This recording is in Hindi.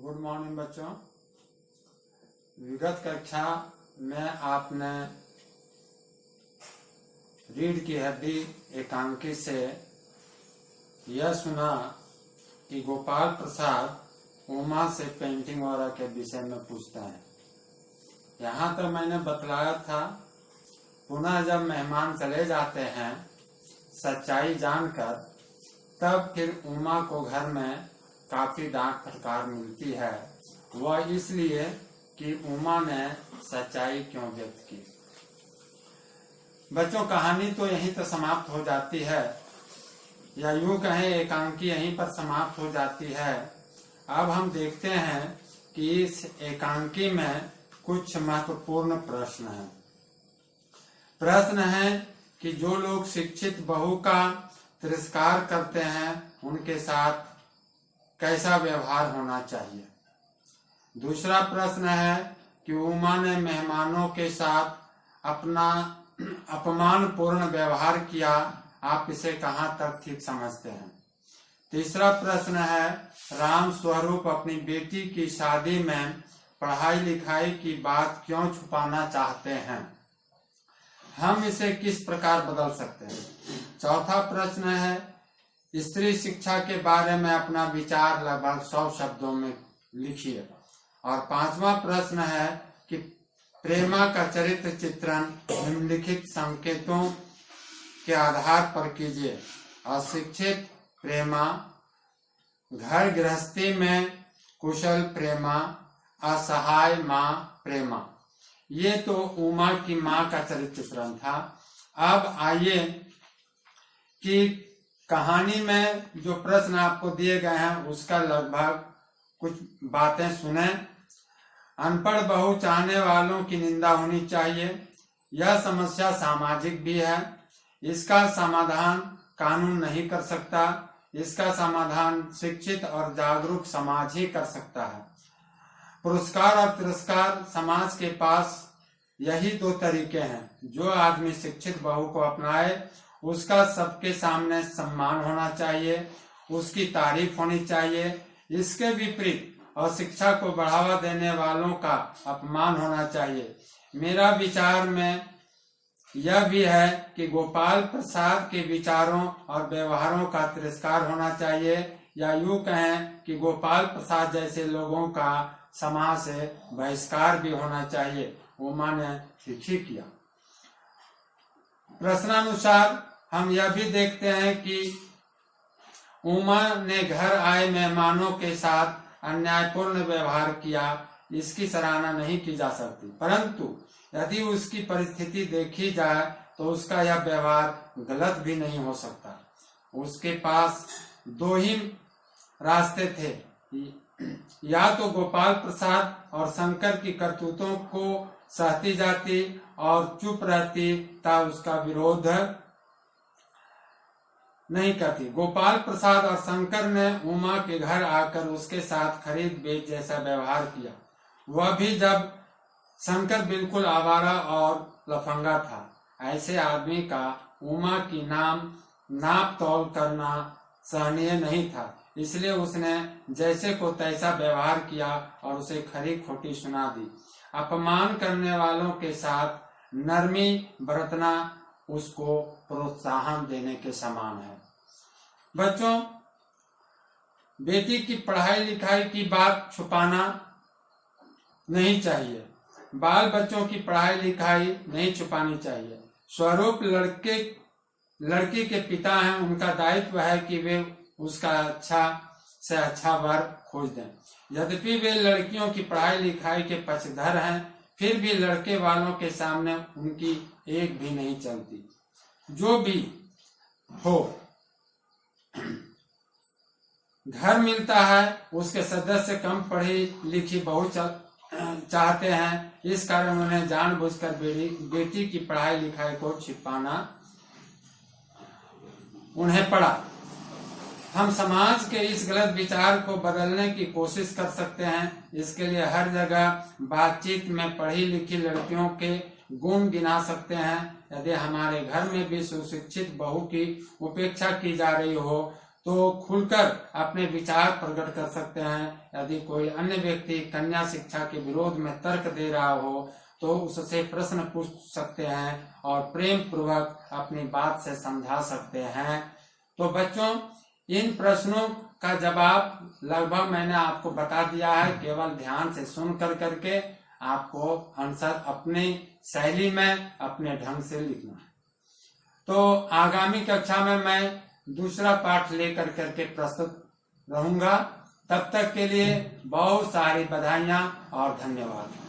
गुड मॉर्निंग बच्चों। विगत कक्षा में आपने रीढ़ की हड्डी एकांकी से यह सुना कि गोपाल प्रसाद उमा से पेंटिंग वगैरह के विषय में पूछते हैं। यहाँ तो मैंने बतलाया था, पुनः जब मेहमान चले जाते हैं सच्चाई जानकर, तब फिर उमा को घर में काफी डांट फटकार मिलती है। वह इसलिए कि उमा ने सच्चाई क्यों व्यक्त की। बच्चों, कहानी तो यहीं तो समाप्त हो जाती है, या यूं कहें एकांकी यहीं पर समाप्त हो जाती है। अब हम देखते हैं कि इस एकांकी में कुछ महत्वपूर्ण प्रश्न हैं। प्रश्न है कि जो लोग शिक्षित बहू का तिरस्कार करते हैं उनके साथ कैसा व्यवहार होना चाहिए। दूसरा प्रश्न है कि उमा ने मेहमानों के साथ अपना अपमानपूर्ण व्यवहार किया, आप इसे कहाँ तक ठीक समझते हैं। तीसरा प्रश्न है, राम स्वरूप अपनी बेटी की शादी में पढ़ाई लिखाई की बात क्यों छुपाना चाहते हैं, हम इसे किस प्रकार बदल सकते हैं। चौथा प्रश्न है, स्त्री शिक्षा के बारे में अपना विचार लगभग 100 शब्दों में लिखिए। और पांचवा प्रश्न है कि प्रेमा का चरित्र चित्रण निम्नलिखित संकेतों के आधार पर कीजिए। अशिक्षित प्रेमा, घर गृहस्थी में कुशल प्रेमा, असहाय माँ प्रेमा। ये तो उमा की माँ का चरित्र चित्रण था। अब आइए कि कहानी में जो प्रश्न आपको दिए गए हैं उसका लगभग कुछ बातें सुने। अनपढ़ बहू चाहने वालों की निंदा होनी चाहिए। यह समस्या सामाजिक भी है। इसका समाधान कानून नहीं कर सकता। इसका समाधान शिक्षित और जागरूक समाज ही कर सकता है। पुरस्कार और तिरस्कार, समाज के पास यही दो तरीके हैं। जो आदमी शिक्षित बहू को अपनाए उसका सबके सामने सम्मान होना चाहिए, उसकी तारीफ होनी चाहिए। इसके विपरीत और शिक्षा को बढ़ावा देने वालों का अपमान होना चाहिए। मेरा विचार में यह भी है कि गोपाल प्रसाद के विचारों और व्यवहारों का तिरस्कार होना चाहिए, या यूं कहें कि गोपाल प्रसाद जैसे लोगों का समाज से बहिष्कार भी होना चाहिए। उमा ने ठीक ही किया। प्रश्नानुसार हम यह भी देखते हैं कि उमा ने घर आए मेहमानों के साथ अन्यायपूर्ण व्यवहार किया। इसकी सराहना नहीं की जा सकती, परंतु यदि उसकी परिस्थिति देखी जाए तो उसका यह व्यवहार गलत भी नहीं हो सकता। उसके पास दो ही रास्ते थे, या तो गोपाल प्रसाद और शंकर की करतूतों को सहती जाती और चुप रहती ता उसका विरोध नहीं करती। गोपाल प्रसाद और शंकर ने उमा के घर आकर उसके साथ खरीद बेच जैसा व्यवहार किया, वह भी जब शंकर बिल्कुल आवारा और लफंगा था। ऐसे आदमी का उमा की नाप तौल करना सहनीय नहीं था, इसलिए उसने जैसे को तैसा व्यवहार किया और उसे खरी खोटी सुना दी। अपमान करने वालों के साथ नरमी बरतना उसको प्रोत्साहन देने के समान है। बच्चों, बेटी की पढ़ाई लिखाई की बात छुपाना नहीं चाहिए। बाल बच्चों की पढ़ाई लिखाई नहीं छुपानी चाहिए। स्वरूप लड़की के पिता हैं, उनका दायित्व है कि वे उसका अच्छा से अच्छा वर खोज दें। यद्यपि वे लड़कियों की पढ़ाई लिखाई के पक्षधर हैं, फिर भी लड़के वालों के सामने उनकी एक भी नहीं चलती। जो भी हो, घर मिलता है उसके सदस्य कम पढ़ी लिखी बहू चाहते हैं। इस कारण उन्हें जानबूझकर बेटी की पढ़ाई लिखाई को छिपाना उन्हें पड़ा। हम समाज के इस गलत विचार को बदलने की कोशिश कर सकते हैं। इसके लिए हर जगह बातचीत में पढ़ी लिखी लड़कियों के गुण गिना सकते हैं। यदि हमारे घर में भी सुशिक्षित बहू की उपेक्षा की जा रही हो तो खुलकर अपने विचार प्रकट कर सकते हैं। यदि कोई अन्य व्यक्ति कन्या शिक्षा के विरोध में तर्क दे रहा हो तो उससे प्रश्न पूछ सकते हैं और प्रेम पूर्वक अपनी बात से समझा सकते हैं। तो बच्चों, इन प्रश्नों का जवाब लगभग मैंने आपको बता दिया है। केवल ध्यान से सुन करके आपको आंसर अपनी शैली में अपने ढंग से लिखना है। तो आगामी कक्षा में मैं दूसरा पाठ लेकर करके प्रस्तुत रहूंगा। तब तक के लिए बहुत सारी बधाइयां और धन्यवाद।